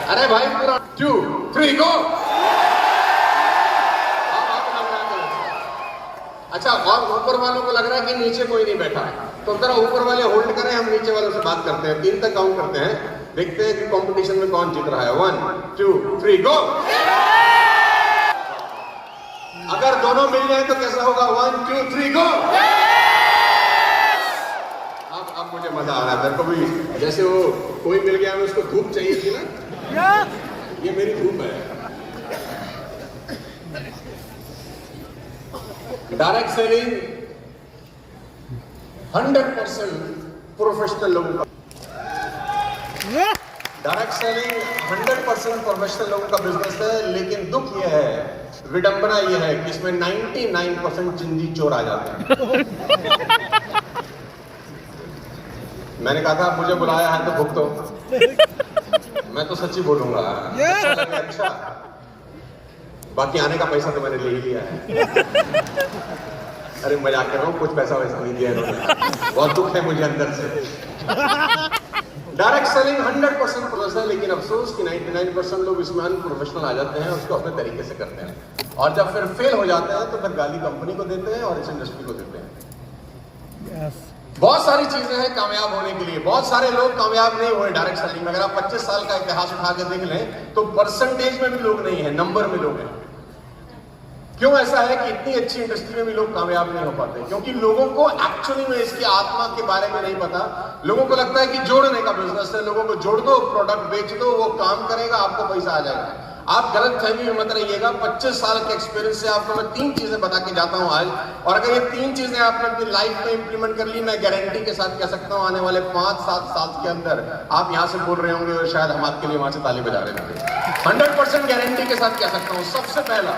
अरे भाई पूरा 2 3 गो। अच्छा, और ऊपर वालों को लग रहा है कि नीचे कोई नहीं बैठा है, तो जरा ऊपर वाले होल्ड करें, हम नीचे वालों से बात करते हैं। 3 तक काउंट करते हैं, देखते हैं कि कंपटीशन में कौन जीत रहा है। 1 2 3 गो। अगर दोनों मिल जाए तो कैसा होगा? 1 2 3 गो। अब मुझे मजा आ रहा है, मेरे को भी जैसे वो कोई मिल गया, उसको धूप चाहिए थी ना, ये मेरी धूप है। डायरेक्ट सेलिंग 100% प्रोफेशनल लोगों का, डायरेक्ट सेलिंग 100% प्रोफेशनल लोगों का बिजनेस है। लेकिन दुख यह है, विडंबना यह है कि इसमें 99% चिंदी चोर आ जाते हैं। मैंने कहा था मुझे बुलाया है तो भुगतो, मैं तो सच्ची बोलूंगा। अच्छा, बाकी आने का पैसा तो मैंने ले ही लिया है। अरे मजाक कर रहा हूँ, कुछ पैसा वैसा नहीं दिया इन्होंने, बहुत दुख है मुझे अंदर से। डायरेक्ट सेलिंग 100% प्रोफेशनल है, लेकिन अफसोस कि 99% लोग इसमें अनप्रोफेशनल आ जाते हैं, उसको अपने तरीके से करते हैं, और जब फिर फेल हो जाते हैं तो फिर गाली कंपनी को देते हैं और इस इंडस्ट्री को देते हैं। बहुत सारी चीजें हैं कामयाब होने के लिए, बहुत सारे लोग कामयाब नहीं हुए डायरेक्ट सेलिंग में। अगर आप 25 साल का इतिहास उठा के देख लें तो परसेंटेज में भी लोग नहीं है, नंबर में लोग हैं। क्यों ऐसा है कि इतनी अच्छी इंडस्ट्री में भी लोग कामयाब नहीं हो पाते? क्योंकि लोगों को एक्चुअली में इसकी आत्मा के बारे में नहीं पता। लोगों को लगता है कि जोड़ने का बिजनेस है, लोगों को जोड़ दो, प्रोडक्ट बेच दो, वो काम करेगा, आपको पैसा आ जाएगा। आप गलत फहमी में मत रहिएगा। 25 साल के एक्सपीरियंस से आपको मैं 3 चीजें बता के जाता हूं आज, और अगर ये 3 चीजें आपने अपनी लाइफ में इंप्लीमेंट कर ली, मैं गारंटी के साथ कह सकता हूं आने वाले 5-7 साल के अंदर आप यहां से बोल रहे होंगे और शायद हम आपके लिए वहां से ताली बजा रहे होंगे। 100% गारंटी के साथ कह सकता हूं। सबसे पहला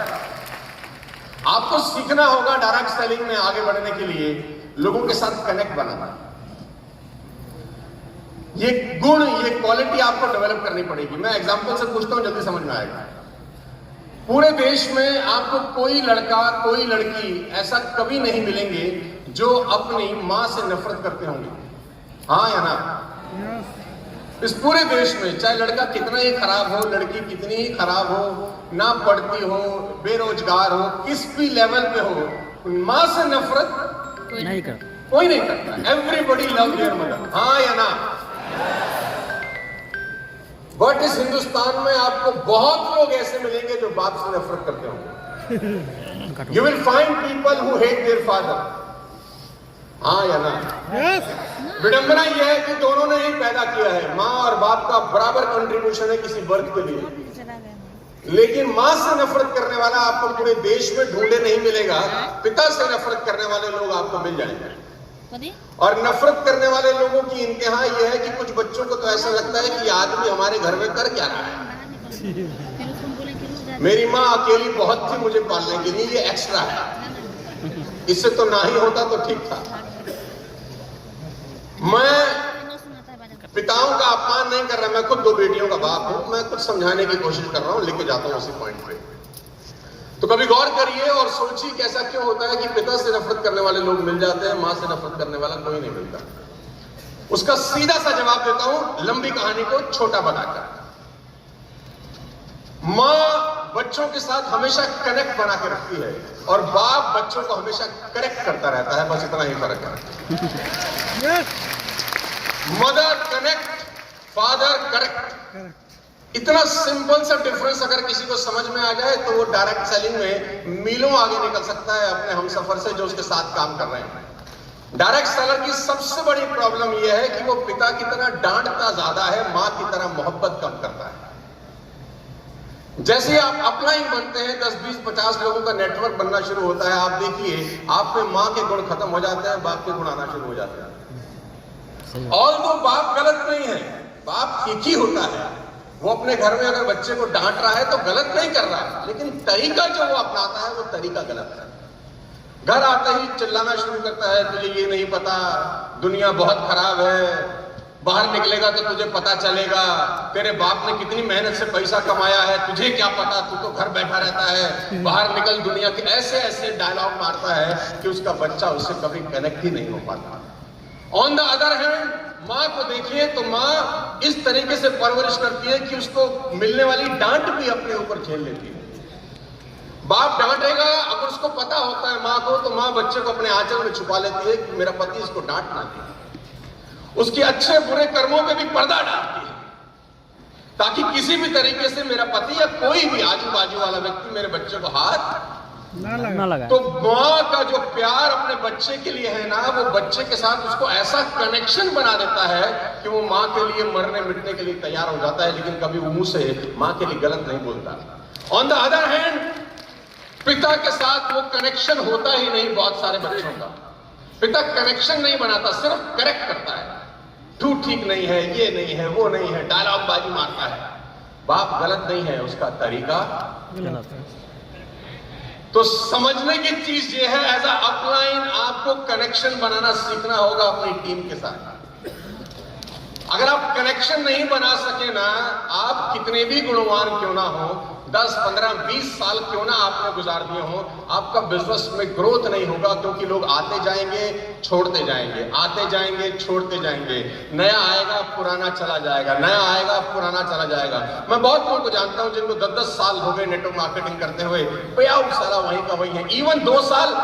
आपको सीखना होगा डायरेक्ट सेलिंग में आगे बढ़ने के लिए लोगों के साथ कनेक्ट बनाना। ये गुण, ये क्वालिटी आपको डेवलप करनी पड़ेगी। मैं एग्जांपल से पूछता हूं, जल्दी समझ में आएगा। पूरे देश में आपको कोई लड़का, कोई लड़की ऐसा कभी नहीं मिलेंगे जो अपनी मां से नफरत करते होंगे, हाँ या ना? इस पूरे देश में चाहे लड़का कितना ही खराब हो, लड़की कितनी ही खराब हो, ना पढ़ती हो, बेरोजगार हो, किस भी लेवल पे हो, मां से नफरत कोई नहीं करता। एवरीबडी लव देयर मदर, हाँ या ना? बट इस हिंदुस्तान में आपको बहुत लोग ऐसे मिलेंगे जो बाप से नफरत करते होंगे। You will find people who hate their father, हाँ या ना? विडंबना यह है कि दोनों ने ही पैदा किया है, माँ और बाप का बराबर कंट्रीब्यूशन है किसी बर्थ के लिए। लेकिन माँ से नफरत करने वाला आपको पूरे देश में ढूंढे नहीं मिलेगा। पिता से नफरत करने वाले लोग आपको मिल जाएंगे। और नफरत करने वाले लोगों की इंतहा यह है कि कुछ बच्चों को तो ऐसा लगता है कि आदमी हमारे घर में कर क्या रहा है, मेरी माँ अकेली बहुत थी मुझे पालने के लिए, ये एक्स्ट्रा है, इससे तो ना ही होता तो ठीक था। मैं पिताओं का अपमान नहीं कर रहा, मैं खुद 2 बेटियों का बाप हूं, मैं कुछ समझाने की कोशिश कर रहा हूं, लेके जाता हूं उसी पॉइंट पे। तो कभी गौर करिए और सोचिए कि ऐसा क्यों होता है कि पिता से नफरत करने वाले लोग मिल जाते हैं, मां से नफरत करने वाला कोई नहीं मिलता। उसका सीधा सा जवाब देता हूं, लंबी कहानी को छोटा बनाकर। मां बच्चों के साथ हमेशा कनेक्ट बना के रखती है और बाप बच्चों को हमेशा करेक्ट करता रहता है, बस इतना ही फर्क है। Mother connect, father correct. इतना सिंपल सा डिफरेंस अगर किसी को समझ में आ जाए तो वो डायरेक्ट सेलिंग में मीलों आगे निकल सकता है अपने हमसफर से जो उसके साथ काम कर रहे हैं। डायरेक्ट सेलर की सबसे बड़ी प्रॉब्लम यह है कि वो पिता की तरह डांटता ज्यादा है, मां की तरह मोहब्बत कम करता है। जैसे आप अपलाइन बनते हैं, 10, 20, 50 लोगों का नेटवर्क बनना शुरू होता है, आप देखिए आप में मां के गुण खत्म हो जाते हैं, बाप के गुण आना शुरू हो जाते हैं। और तो बाप गलत नहीं है, बाप ठीक ही होता है। वो अपने घर में अगर बच्चे को डांट रहा है तो गलत नहीं कर रहा है, लेकिन तरीका जो वो अपनाता है वो तरीका गलत है। घर आते ही चिल्लाना शुरू करता है, तुझे ये नहीं पता, दुनिया बहुत खराब है, बाहर निकलेगा तो तुझे पता चलेगा, तेरे बाप ने कितनी मेहनत से पैसा कमाया है, तुझे क्या पता, तू तो घर बैठा रहता है, बाहर निकल दुनिया के। ऐसे ऐसे डायलॉग मारता है कि उसका बच्चा उससे कभी कनेक्ट ही नहीं हो पाता। ऑन द अदर हैंड माँ को देखिए तो माँ इस तरीके से परवरिश करती है कि उसको मिलने वाली डांट भी अपने ऊपर झेल लेती है। बाप डांटेगा, अगर उसको पता होता है माँ को, तो माँ बच्चे को अपने आंचल में छुपा लेती है कि मेरा पति इसको डांट ना दे। उसके अच्छे बुरे कर्मों पे भी पर्दा डालती है ताकि किसी भी तरीके से मेरा पति या कोई भी आजू बाजू वाला व्यक्ति मेरे बच्चे को हाथ ना लगा। तो माँ का जो प्यार अपने बच्चे के लिए है ना, वो बच्चे के साथ उसको ऐसा कनेक्शन बना देता है कि वो माँ के लिए मरने मिटने के लिए तैयार हो जाता है, लेकिन कभी वो मुंह से माँ के लिए गलत नहीं बोलता। ऑन द अदर हैंड, पिता के साथ वो कनेक्शन होता ही नहीं। बहुत सारे बच्चों का पिता कनेक्शन नहीं बनाता, सिर्फ करेक्ट करता है। तू ठीक नहीं है, ये नहीं है, वो नहीं है, डायलॉग बाजी मारता है। बाप गलत नहीं है, उसका तरीका गलत है। तो समझने की चीज ये है, एज अ अपलाइन आपको कनेक्शन बनाना सीखना होगा अपनी टीम के साथ। अगर आप कनेक्शन नहीं बना सके ना, आप कितने भी गुणवान क्यों ना हो, 10, 15, 20 साल क्यों ना आपने गुजार दिए हो, आपका बिजनेस में ग्रोथ नहीं होगा, क्योंकि लोग आते जाएंगे छोड़ते जाएंगे, आते जाएंगे छोड़ते जाएंगे। नया आएगा पुराना चला जाएगा, नया आएगा पुराना चला जाएगा। मैं बहुत लोगों को जानता हूं जिनको 10-10 साल हो गए नेटवर्क मार्केटिंग करते हुए, पे आउट सारा वहीं का वही है। इवन 2 साल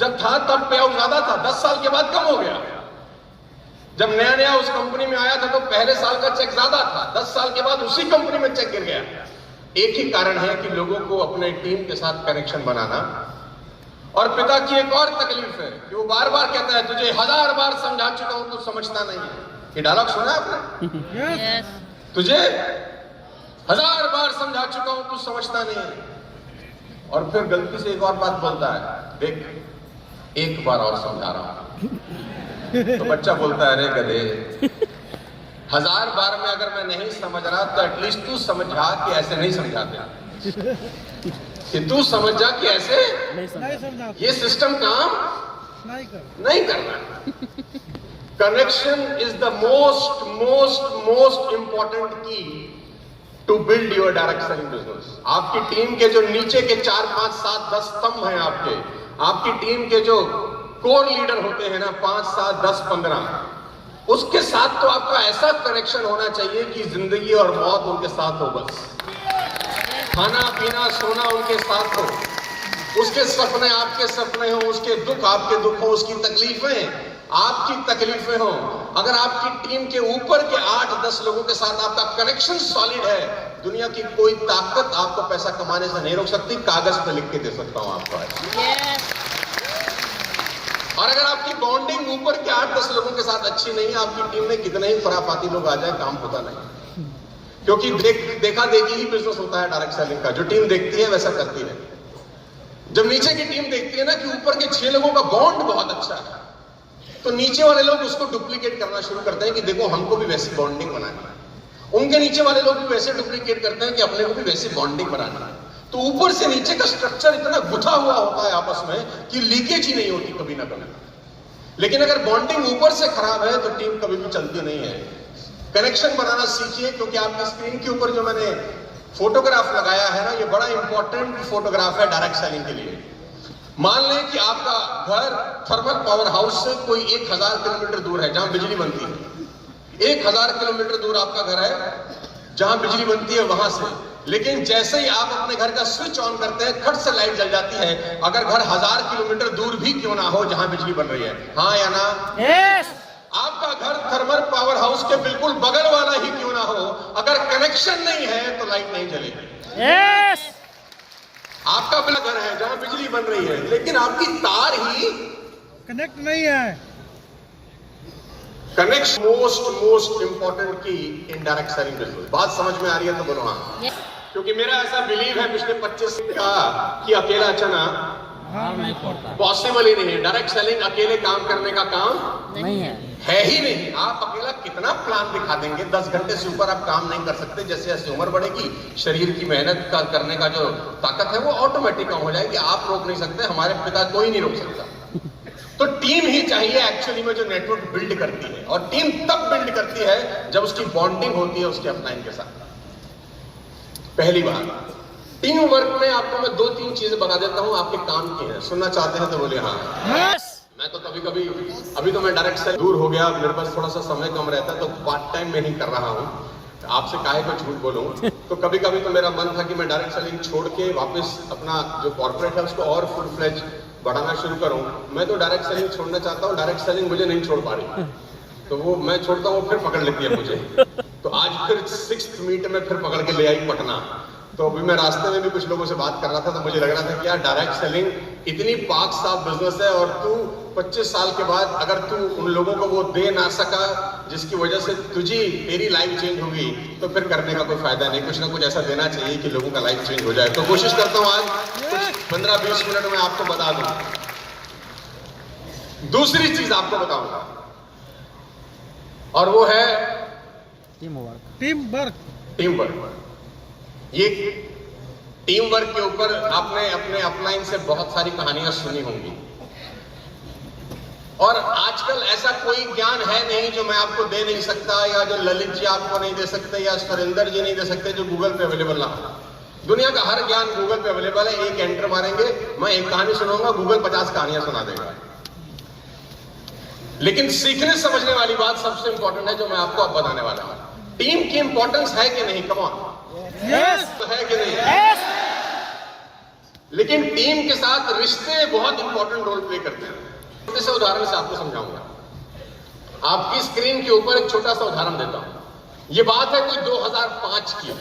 जब था तब पे आउट ज्यादा था, 10 साल के बाद कम हो गया। जब नया नया उस कंपनी में आया था तो पहले साल का चेक ज्यादा था, 10 साल के बाद उसी कंपनी में चेक गिर गया। एक ही कारण है कि लोगों को अपने टीम के साथ कनेक्शन बनाना। और पिता की एक और तकलीफ है कि वो बार बार कहता है, तुझे 1000 बार समझा चुका हूं, तू समझता नहीं है। ये डायलॉग सुना आपने? yes. तुझे 1000 बार समझा चुका हूं, तू समझता नहीं है। और फिर गलती से एक और बात बोलता है, देख एक बार और समझा रहा हूं। तो बच्चा बोलता है, अरे गधे, 1000 बार में अगर मैं नहीं समझ रहा तो एटलीस्ट तू समझा कि ऐसे नहीं समझाते, कि तू समझ जा कि ऐसे नहीं समझा। ये सिस्टम काम नहीं करना। Connection is the most most most important key to build your direct selling business. आपकी टीम के जो नीचे के 4, 5, 7, 10 स्तंभ हैं आपकी टीम के जो कोर लीडर होते हैं ना, 5, 7, 10, 15, उसके साथ तो आपका ऐसा कनेक्शन होना चाहिए कि जिंदगी और मौत उनके साथ हो, बस खाना पीना सोना उनके साथ हो, उसके सपने आपके सपने हो, उसके दुख आपके दुख हो, उसकी तकलीफें आपकी तकलीफें हो। अगर आपकी टीम के ऊपर के 8-10 लोगों के साथ आपका कनेक्शन सॉलिड है, दुनिया की कोई ताकत आपको पैसा कमाने से नहीं रोक सकती। कागज पे लिख के दे सकता हूं आपको। और अगर आपकी बॉन्डिंग ऊपर के 8-10 लोगों के साथ अच्छी नहीं है, आपकी टीम में कितने ही खुराफाती लोग आ जाए, काम होता नहीं। क्योंकि देखा देखी ही बिजनेस होता है डायरेक्ट सेलिंग का। जो टीम देखती है वैसा करती है। जब नीचे की टीम देखती है ना कि ऊपर के 6 लोगों का बॉन्ड बहुत अच्छा है, तो नीचे वाले लोग उसको डुप्लीकेट करना शुरू करते हैं कि देखो हमको भी वैसी बॉन्डिंग बनानी है। उनके नीचे वाले लोग भी वैसे डुप्लीकेट करते हैं कि अपने को भी वैसी बॉन्डिंग बनानी है। तो ऊपर से नीचे का स्ट्रक्चर इतना गुथा हुआ होता है आपस में कि लीकेज ही नहीं होती कभी ना कभी। लेकिन अगर बॉन्डिंग ऊपर से खराब है तो टीम कभी भी चलती नहीं है। कनेक्शन बनाना सीखिए, क्योंकि आपकी स्क्रीन के ऊपर जो मैंने फोटोग्राफ लगाया है ना, ये बड़ा इंपॉर्टेंट फोटोग्राफ है डायरेक्ट सेलिंग के लिए। मान लें कि आपका घर थर्मल पावर हाउस से कोई 1000 किलोमीटर दूर है जहां बिजली बनती है। 1000 किलोमीटर दूर आपका घर है जहां बिजली बनती है वहां से। लेकिन जैसे ही आप अपने घर का स्विच ऑन करते हैं, खट से लाइट जल जाती है। अगर घर 1000 किलोमीटर दूर भी क्यों ना हो जहां बिजली बन रही है, हाँ या ना? yes. आपका घर थर्मल पावर हाउस के बिल्कुल बगल वाला ही क्यों ना हो, अगर कनेक्शन नहीं है तो लाइट नहीं जलेगी। yes. आपका अपना घर है जहां बिजली बन रही है, लेकिन आपकी तार ही कनेक्ट नहीं है। कनेक्शन मोस्ट इंपॉर्टेंट की इन डायरेक्ट सेलिंग बिजनेस। बात समझ में आ रही है तो बोलो हाँ। क्योंकि मेरा ऐसा बिलीव है पिछले 25 का कि अकेला चना पॉसिबल ही नहीं है। डायरेक्ट सेलिंग अकेले काम करने का काम नहीं है ही नहीं। आप अकेला कितना प्लान दिखा देंगे, 10 घंटे से ऊपर आप काम नहीं कर सकते। जैसे जैसे उम्र बढ़ेगी, शरीर की मेहनत का करने का जो ताकत है वो ऑटोमेटिक कम हो जाएगी। आप रोक नहीं सकते, हमारे पिता कोई नहीं रोक सकता। तो टीम ही चाहिए एक्चुअली में जो नेटवर्क बिल्ड करती है। और टीम तब बिल्ड करती है जब उसकी बॉन्डिंग होती है उसके अपलाइन के साथ। पहली बात, टीम वर्क में आपको मैं 2-3 चीजें बता देता हूं, आपके काम की है। सुनना चाहते हैं तो बोले हाँ। yes. मैं तो कभी कभी, अभी तो मैं डायरेक्ट से दूर हो गया, मेरे पास थोड़ा सा समय कम रहता है, तो पार्ट टाइम में ही कर रहा हूँ। आपसे काहे को झूठ बोलूं, तो कभी कभी तो मेरा मन था कि मैं डायरेक्ट सेलिंग छोड़ के वापस अपना जो कॉर्पोरेट है उसको और फुल फ्लेज बढ़ाना शुरू करूं। मैं तो डायरेक्ट सेलिंग छोड़ना चाहता हूं, डायरेक्ट सेलिंग मुझे नहीं छोड़ पा रही, तो वो मैं छोड़ता हूँ, फिर पकड़ लेती है मुझे। तो आज फिर 6th मीट में फिर पकड़ के ले आई पटना। तो अभी मैं रास्ते में भी कुछ लोगों से बात कर रहा था, तो मुझे लग रहा था कि यार डायरेक्ट सेलिंग इतनी पाक साफ बिजनेस है, और तू 25 साल के बाद अगर तू उन लोगों को वो दे ना सका जिसकी वजह से तेरी लाइफ चेंज होगी, तो फिर करने का कोई फायदा नहीं। कुछ ना कुछ ऐसा देना चाहिए कि लोगों का लाइफ चेंज हो जाए। तो कोशिश करता हूं आज कुछ 15-20 मिनट में आपको बता दूं। दूसरी चीज आपको बताऊंगा, और वो है टीम वर्क। Team work. ये टीम वर्क के ऊपर आपने अपने अपलाइन से बहुत सारी कहानियां सुनी होंगी, और आजकल ऐसा कोई ज्ञान है नहीं जो मैं आपको दे नहीं सकता, या जो ललित जी आपको नहीं दे सकते, या सुरेंद्र जी नहीं दे सकते, जो गूगल पे अवेलेबल ना हो। दुनिया का हर ज्ञान गूगल पे अवेलेबल है। एक एंटर मारेंगे, मैं एक कहानी सुनाऊंगा, गूगल 50 कहानियां सुना देगा। लेकिन सीखने समझने वाली बात सबसे इंपॉर्टेंट है, जो मैं आपको अब बताने वाला हूं। टीम की इंपॉर्टेंस है कि नहीं? कम ऑन, तो है कि नहीं? लेकिन टीम के साथ रिश्ते बहुत इंपॉर्टेंट रोल प्ले करते हैं। छोटे से उदाहरण से आपको समझाऊंगा। आपकी स्क्रीन के ऊपर एक छोटा सा उदाहरण देता हूं। ये बात है कोई 2005 की।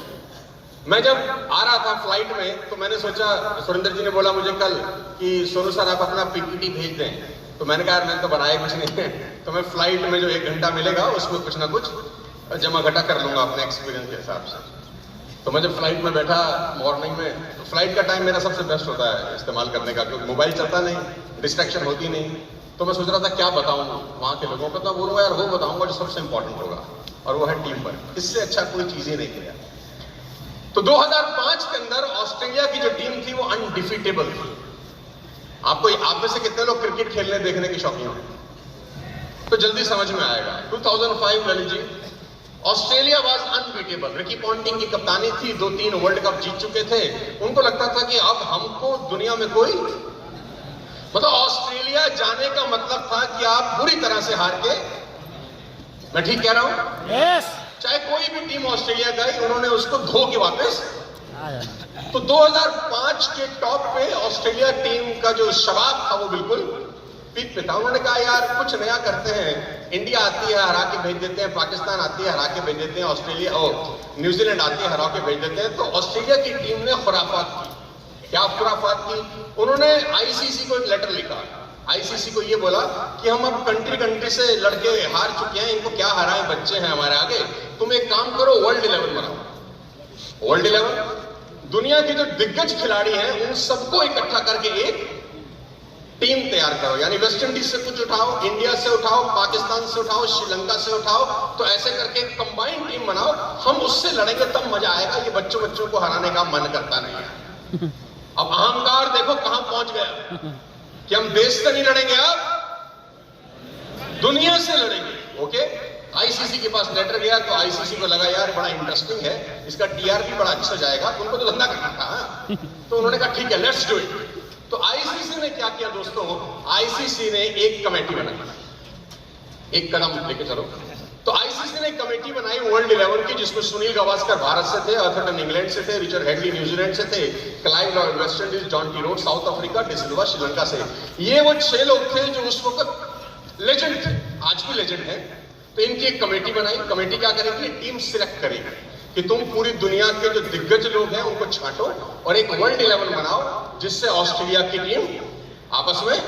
मैं जब आ रहा था फ्लाइट में, तो मैंने सोचा, सुरेंद्र जी ने बोला मुझे कल कि सोनू सर आप अपना पीपीटी भेज दें। तो मैंने कहा मैंने तो बनाया कुछ नहीं है, तो मैं फ्लाइट में जो 1 घंटा मिलेगा उसमें कुछ ना कुछ जमा घटा कर लूंगा अपने एक्सपीरियंस के हिसाब से। तो मैं जब फ्लाइट में बैठा मॉर्निंग में, तो फ्लाइट का टाइम मेरा सबसे बेस्ट होता है इस्तेमाल करने का, क्योंकि मोबाइल चलता नहीं, डिस्ट्रैक्शन होती नहीं। तो मैं सोच रहा था क्या बताऊं वहां के लोगों को, तो बोलूंगा यार वो बताऊंगा जो सबसे इंपॉर्टेंट होगा, और वो है टीम वर्क। इससे अच्छा कोई चीज ही नहीं किया। तो 2005 के अंदर ऑस्ट्रेलिया की जो टीम थी वो अनडिफीटेबल थी। आप में से कितने लोग क्रिकेट खेलने देखने के शौकीन हैं? तो जल्दी समझ में आएगा। 2005 Lalit ji, Australia was unbeatable. Ricky Ponting की कप्तानी थी, 2-3 वर्ल्ड कप जीत चुके थे। उनको लगता था कि अब हमको दुनिया में कोई, मतलब ऑस्ट्रेलिया जाने का मतलब था कि आप बुरी तरह से हार के, मैं ठीक कह रहा हूं? यस। चाहे कोई भी टीम ऑस्ट्रेलिया गई, उन्होंने उसको धो के वापस। तो 2005 के टॉप पे ऑस्ट्रेलिया टीम का जो शबाब था वो बिल्कुल पीक पे था। उन्होंने कहा यार कुछ नया करते हैं। इंडिया आती है हरा के भेज देते हैं, पाकिस्तान आती है हरा के भेज देते हैं, ऑस्ट्रेलिया और न्यूजीलैंड आती है हरा के भेज देते हैं। तो ऑस्ट्रेलिया की टीम ने खुराफात की। क्या खुराफात की? उन्होंने आईसीसी को एक लेटर लिखा। आईसीसी को ये बोला कि हम अब कंट्री से लड़के हार चुके हैं, इनको क्या हराएं, बच्चे हैं हमारे आगे, तुम एक काम करो वर्ल्ड 11 बनाओ। वर्ल्ड 11 दुनिया के जो दिग्गज खिलाड़ी हैं उन सबको इकट्ठा करके एक टीम तैयार करो। यानी वेस्ट इंडीज से कुछ उठाओ, इंडिया से उठाओ, पाकिस्तान से उठाओ, श्रीलंका से उठाओ, तो ऐसे करके एक कंबाइंड टीम बनाओ। हम उससे लड़ेंगे तब मजा आएगा, ये बच्चों को हराने का मन करता नहीं है। अब अहंकार देखो कहां पहुंच गया कि हम देश से नहीं लड़ेंगे, अब दुनिया से लड़ेंगे। ओके, आईसीसी के पास लेटर गया, तो आईसीसी को लगा यार बड़ा इंटरेस्टिंग है, इसका टीआरपी बड़ा अच्छा जाएगा, उनको तो धंधा करना था। तो उन्होंने कहा ठीक है, लेट्स डू इट। तो आईसीसी ने क्या किया दोस्तों, आईसीसी ने एक कमेटी बनाई। एक कदम लेके चलो। तो आईसीसी ने एक कमेटी बनाई वर्ल्ड 11 की, जिसमें सुनील गावस्कर भारत से थे, अर्थटन इंग्लैंड से थे, रिचर्ड हेडली न्यूजीलैंड से थे, Clive Lloyd West Indies, Jonty Rhodes South Africa, de Silva Sri Lanka से। ये वो 6 लोग थे जो उस वक्त लेजेंड थे, आज भी लेजेंड है। तो इनकी एक कमेटी बनाई। कमेटी क्या करेगी? टीम सिलेक्ट करेगी कि तुम पूरी दुनिया के जो दिग्गज लोग हैं उनको छांटो और एक वर्ल्ड 11 बनाओ, जिससे ऑस्ट्रेलिया की टीम आपस में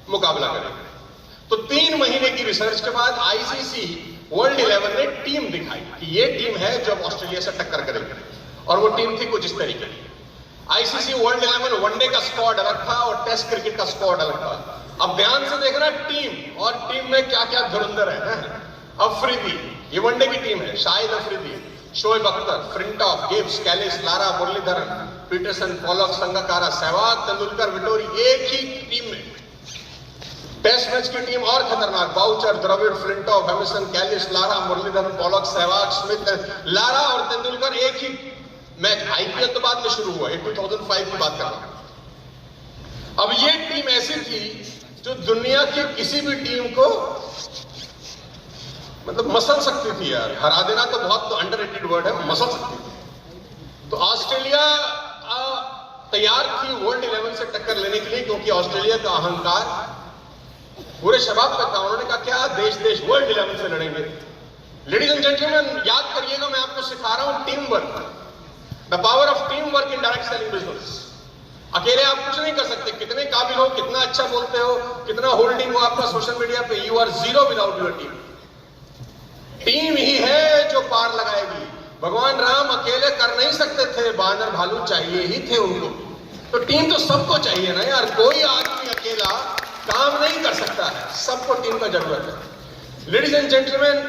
मुकाबला करेगी। तो 3 महीने की रिसर्च के बाद आईसीसी वर्ल्ड 11 ने टीम दिखाई कि ये टीम है जो ऑस्ट्रेलिया से टक्कर करेगी, और वो टीम थी कुछ इस तरीके की। आईसीसी वर्ल्ड 11 वनडे का स्क्वाड अलग था और टेस्ट क्रिकेट का स्क्वाड अलग था। अब ध्यान से देखना टीम, और टीम में क्या क्या धुरंधर है। अफरीदी, ये वनडे की टीम है, Shahid Afridi, Shoaib Akhtar, Flintoff, Gibbs, Kallis, Lara, Muralitharan, Pietersen, Pollock, Sangakkara, Sehwag, Tendulkar, Vettori, एक ही टीम में। टेस्ट मैच की टीम और खतरनाक, Boucher, Dravid, Flintoff, Harmison, Kallis, Lara, Muralitharan, Pollock, Sehwag, Smith, Lara और तेंदुलकर एक ही मैच। आईपीएल तो बाद में शुरू हुआ, 2005 की बात कर रहा हूं। अब ये टीम ऐसी थी जो दुनिया की किसी भी टीम को मतलब मसल सकती थी यार। हरा देना तो बहुत अंडररेटेड वर्ड है, मसल सकती थी। तो ऑस्ट्रेलिया तैयार थी वर्ल्ड 11 से टक्कर लेने के लिए, क्योंकि ऑस्ट्रेलिया का अहंकार पूरे शबाब पे था। उन्होंने कहा क्या देश देश वर्ल्ड 11 से लड़ेंगे। लेडीज एंड जेंटलमैन, याद करिएगा, मैं आपको सिखा रहा हूं team work, the power of team work in direct selling business. अकेले आप कुछ नहीं कर सकते, कितने काबिल हो, कितना अच्छा बोलते हो, कितना होल्डिंग हो आपका सोशल मीडिया पे, you are zero without your team. Team ही है जो पार लगाएगी। भगवान राम अकेले कर नहीं सकते थे, बानर भालू चाहिए ही थे उनको। तो टीम तो सबको चाहिए ना यार, कोई आदमी अकेला काम नहीं कर सकता है, सबको टीम का जरूरत है। Ladies and gentleman,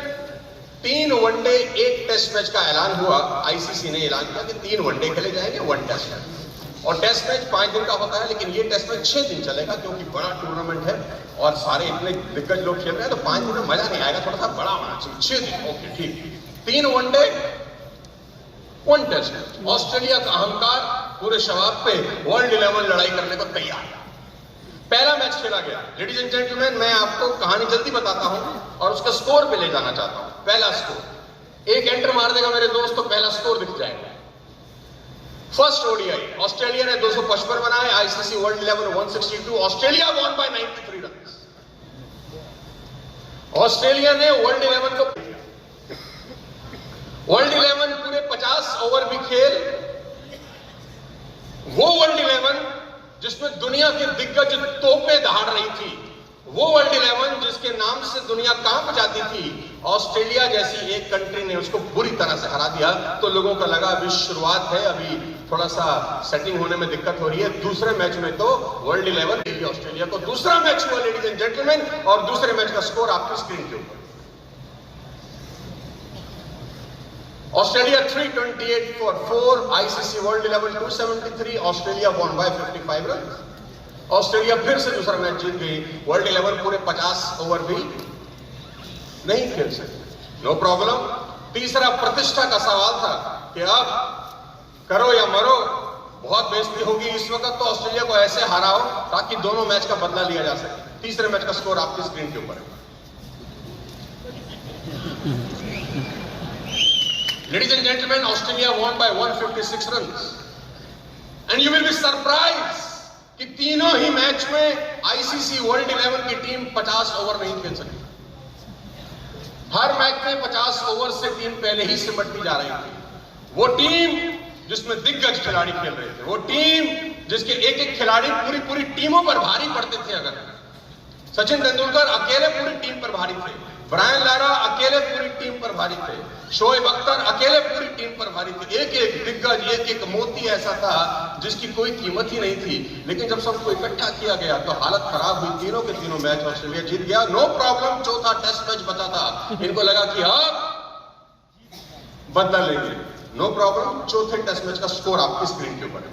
3 one day 1 test match का ऐलान हुआ। आईसीसी ने ऐलान किया कि 3 वनडे खेले जाएंगे, 1 टेस्ट मैच। और टेस्ट मैच 5 दिन का होता है, लेकिन ये टेस्ट मैच 6 दिन चलेगा, क्योंकि बड़ा टूर्नामेंट है और सारे इतने दिग्गज लोग खेल रहे हैं, तो 5 दिन में मजा नहीं आएगा, थोड़ा सा बड़ा होना चाहिए। 6 दिन, ओके ठीक। 3 वनडे 1 टेस्ट मैच। ऑस्ट्रेलिया का अहंकार पूरे शबाब पे वर्ल्ड 11 लड़ाई करने को तैयार है। पहला मैच खेला गया। लेडीज एंड जेंटलमैन, मैं आपको कहानी जल्दी बताता हूं और उसका स्कोर पे ले जाना चाहता हूं। पहला स्कोर, एक एंटर मार देगा मेरे दोस्त तो पहला स्कोर दिख जाएगा। फर्स्ट ओडीआई, ऑस्ट्रेलिया ने 255 बनाए, ICC world 11 162, Australia won by 93 run. Australia ने वर्ल्ड 11 को, वर्ल्ड 11 पूरे 50 ओवर भी खेल, वो वर्ल्ड 11 जिसमें दुनिया की दिग्गज तोपें दहाड़ रही थी, वो वर्ल्ड 11 जिसके नाम से दुनिया कांप जाती थी, ऑस्ट्रेलिया जैसी एक कंट्री ने उसको बुरी तरह से हरा दिया। तो लोगों का लगा अभी शुरुआत है, अभी थोड़ा सा सेटिंग होने में दिक्कत हो रही है। दूसरे मैच में तो वर्ल्ड 11 दिल्ली ऑस्ट्रेलिया को दूसरा मैच हुआ लेडीज एंड जेंटलमैन, और दूसरे मैच का स्कोर आपकी स्क्रीन के ऊपर। Australia 328 for 4, ICC world 11 273, Australia won by 55 run. Australia फिर से दूसरा मैच जीत गई। वर्ल्ड 11 पूरे 50 ओवर भी नहीं खेल सके, नो प्रॉब्लम। तीसरा प्रतिष्ठा का सवाल था कि अब करो या मरो, बहुत बेइज्जती होगी इस वक्त, तो ऑस्ट्रेलिया को ऐसे हराओ ताकि दोनों मैच का बदला लिया जा सके। तीसरे मैच का स्कोर आपकी स्क्रीन के ऊपर है। Ladies and gentlemen, Australia won by 156 runs. And you will be surprised कि तीनों ही मैच में आईसीसी वर्ल्ड 11 की टीम 50 ओवर नहीं खेल सकी। हर मैच में 50 ओवर से टीम पहले ही सिमटती जा रही थी। वो टीम जिसमें दिग्गज खिलाड़ी खेल रहे थे, वो टीम जिसके एक एक खिलाड़ी पूरी पूरी टीमों पर भारी पड़ते थे। अगर सचिन तेंदुलकर अकेले पूरी टीम पर भारी थे, ब्रायन लारा अकेले पूरी टीम पर भारी थे, शोएब अख्तर अकेले पूरी टीम पर भारी थे। एक एक दिग्गज, एक एक मोती ऐसा था जिसकी कोई कीमत ही नहीं थी। लेकिन जब सबको इकट्ठा किया गया तो हालत खराब हुई। तीनों के तीनों मैच ऑस्ट्रेलिया जीत गया, नो प्रॉब्लम। चौथा टेस्ट मैच बचा था, इनको लगा कि अब बदला लेंगे, नो प्रॉब्लम। चौथे टेस्ट मैच का स्कोर आपकी स्क्रीन के ऊपर है।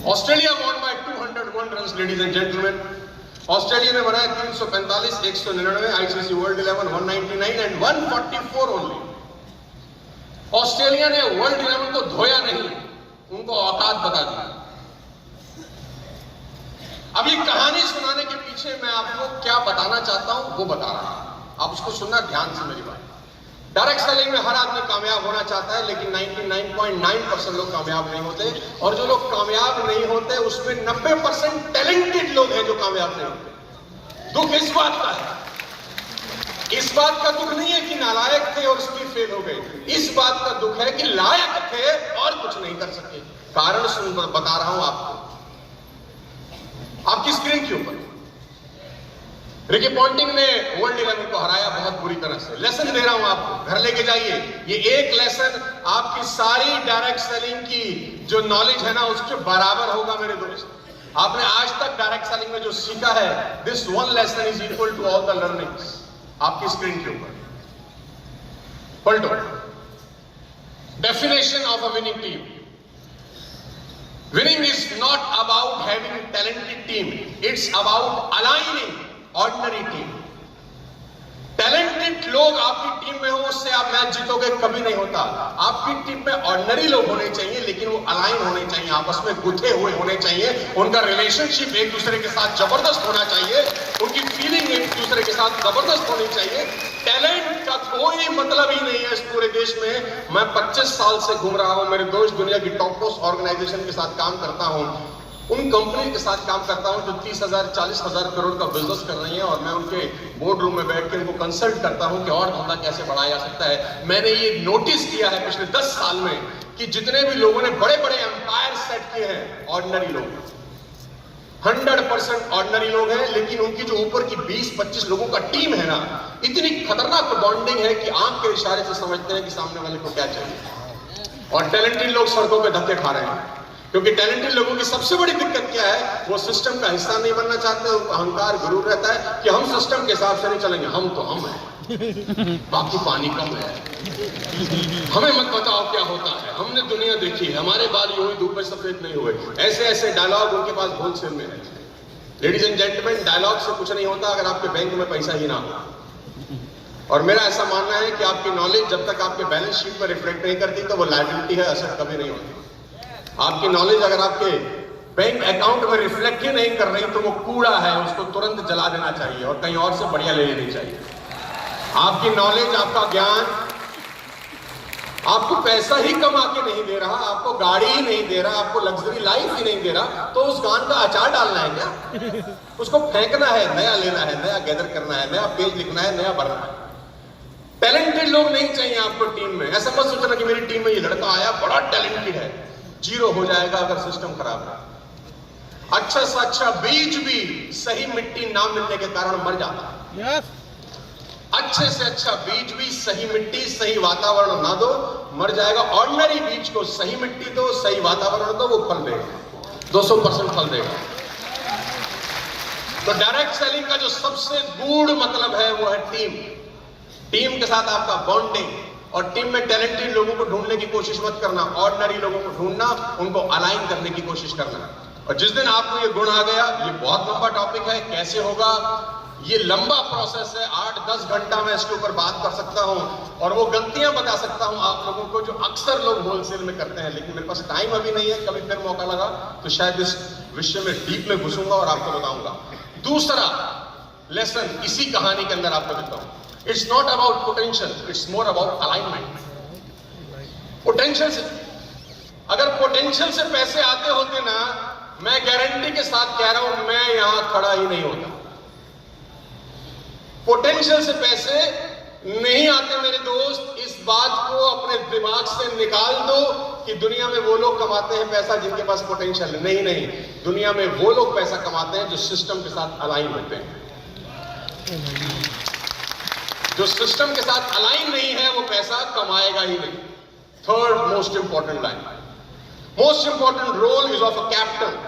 Australia won by 201 run ladies and gentleman. Australia ने बनाए 345, 199, ICC world 11 199 and 144 only. Australia ने वर्ल्ड 11 को धोया नहीं, उनको औकात बता दी। अब ये कहानी सुनाने के पीछे मैं आपको क्या बताना चाहता हूं वो बता रहा हूं, आप उसको सुनना ध्यान से मेरी बात। डायरेक्ट सेलिंग में हर आदमी कामयाब होना चाहता है, लेकिन 99.9% लोग कामयाब नहीं होते। और जो लोग कामयाब नहीं होते उसमें 90% टैलेंटेड लोग हैं जो कामयाब नहीं होते। दुख इस बात का है, इस बात का दुख नहीं है कि नालायक थे और स्पीड फेल हो गए, इस बात का दुख है कि लायक थे और कुछ नहीं कर सके। कारण सुन बता रहा हूं आपको, आपकी स्क्रीन के ऊपर। रिकी पॉन्टिंग ने वर्ल्ड 11 को हराया बहुत बुरी तरह से। लेसन दे रहा हूं आपको, घर लेके जाइए। ये एक लेसन आपकी सारी डायरेक्ट सेलिंग की जो नॉलेज है ना उसके बराबर होगा मेरे दोस्त। आपने आज तक डायरेक्ट सेलिंग में जो सीखा है, this one lesson is equal to all the learnings. आपकी स्क्रीन के ऊपर पलटो। Definition of a winning team. Winning is not about having a talented team. It's about aligning ordinary team. Talented लोग आपकी टीम में हो उससे आप मैच जीतोगे, कभी नहीं होता। आपकी टीम में ऑर्डिनरी लोग होने चाहिए, लेकिन वो अलाइन होने चाहिए, आपस में गुथे हुए होने चाहिए, उनका रिलेशनशिप एक दूसरे के साथ जबरदस्त होना चाहिए, उनकी फीलिंग एक दूसरे के साथ जबरदस्त होनी चाहिए। टैलेंट का कोई मतलब ही नहीं है इस पूरे देश में। मैं 25 साल से घूम रहा हूं, मेरे दोस्त दुनिया की टॉप मोस्ट ऑर्गेनाइजेशन के साथ काम करता हूं, उन कंपनी के साथ काम करता हूं जो 30,000 40,000 करोड़ का बिजनेस कर रही हैं, और मैं उनके बोर्ड रूम में बैठ के उनको कंसल्ट करता हूं कि और धंधा कैसे बढ़ाया जा सकता है। मैंने ये नोटिस किया है पिछले 10 साल में कि जितने भी लोगों ने बड़े बड़े एम्पायर सेट किए हैं, ऑर्डिनरी लोग 100% ऑर्डिनरी लोग हैं, लेकिन उनकी जो ऊपर की 20-25 लोगों का टीम है ना, इतनी खतरनाक बॉन्डिंग है कि आंख के इशारे से समझते हैं कि सामने वाले को क्या चाहिए। और टैलेंटेड लोग सड़कों पे धक्के खा रहे हैं, क्योंकि टैलेंटेड लोगों की सबसे बड़ी दिक्कत क्या है, वो सिस्टम का हिस्सा नहीं बनना चाहते। उनको अहंकार गुरूर रहता है कि हम सिस्टम के हिसाब से नहीं चलेंगे, हम तो हम हैं, बाकी पानी कम है, हमें मत बताओ क्या होता है, हमने दुनिया देखी है, हमारे बाल यूं ही धूप में सफेद नहीं हुए। ऐसे ऐसे डायलॉग उनके पास होलसेल में है। लेडीज एंड जेंटलमैन, डायलॉग से कुछ नहीं होता अगर आपके बैंक में पैसा ही ना हो। और मेरा ऐसा मानना है कि आपकी नॉलेज जब तक आपके बैलेंस शीट पर रिफ्लेक्ट नहीं करती तो वो लायबिलिटी है, असर कभी नहीं होती। आपकी नॉलेज अगर आपके बैंक अकाउंट में रिफ्लेक्ट ही नहीं कर रही तो वो कूड़ा है, उसको तुरंत जला देना चाहिए और कहीं और से बढ़िया ले लेनी चाहिए। आपकी नॉलेज, आपका ज्ञान आपको पैसा ही कमा के नहीं दे रहा, आपको गाड़ी ही नहीं दे रहा, आपको लग्जरी लाइफ ही नहीं दे रहा, तो उस गान का अचार डालना है क्या? उसको फेंकना है, नया लेना है, नया गैदर करना है, नया पेज लिखना है, नया भरना है। टैलेंटेड लोग नहीं चाहिए आपको टीम में। ऐसा मत सोचना कि मेरी टीम में ये लड़का आया बड़ा टैलेंटेड है, जीरो हो जाएगा अगर सिस्टम खराब है। अच्छा सा अच्छा बीज भी सही मिट्टी ना मिलने के कारण मर जाता है। अच्छे से अच्छा बीज भी सही मिट्टी सही वातावरण ना दो, मर जाएगा। ऑर्डिनरी बीज को सही मिट्टी दो, सही वातावरण दो, वो फल देगा, 200% फल देगा। तो डायरेक्ट सेलिंग का जो सबसे गूढ़ मतलब है वो है टीम। टीम के साथ आपका बॉन्डिंग, और टीम में टैलेंटेड लोगों को ढूंढने की कोशिश मत करना, ऑर्डिनरी लोगों को ढूंढना, उनको अलाइन करने की कोशिश करना। और जिस दिन आपको ये गुण आ गया, ये बहुत लंबा टॉपिक है, कैसे होगा ये लंबा प्रोसेस है, 8-10 घंटा मैं इसके ऊपर बात कर सकता हूं और वो गलतियां बता सकता हूं आप लोगों को जो अक्सर लोग होलसेल में करते हैं, लेकिन मेरे पास टाइम अभी नहीं है। कभी फिर मौका लगा तो शायद इस विषय में डीप में घुसूंगा और आपको बताऊंगा। दूसरा लेसन इसी कहानी के अंदर आपको देता हूं। It's not about potential, it's more about alignment. Potential से, अगर पोटेंशियल से पैसे आते होते ना, मैं गारंटी के साथ कह रहा हूं मैं यहां खड़ा ही नहीं होता। पोटेंशियल से पैसे नहीं आते मेरे दोस्त, इस बात को अपने दिमाग से निकाल दो कि दुनिया में वो लोग कमाते हैं पैसा जिनके पास पोटेंशियल है। नहीं नहीं, दुनिया में वो लोग पैसा कमाते हैं जो सिस्टम के साथ अलाइन होते हैं। जो सिस्टम के साथ अलाइन नहीं है वो पैसा कमाएगा ही नहीं। Third most important line, most important role is of a captain.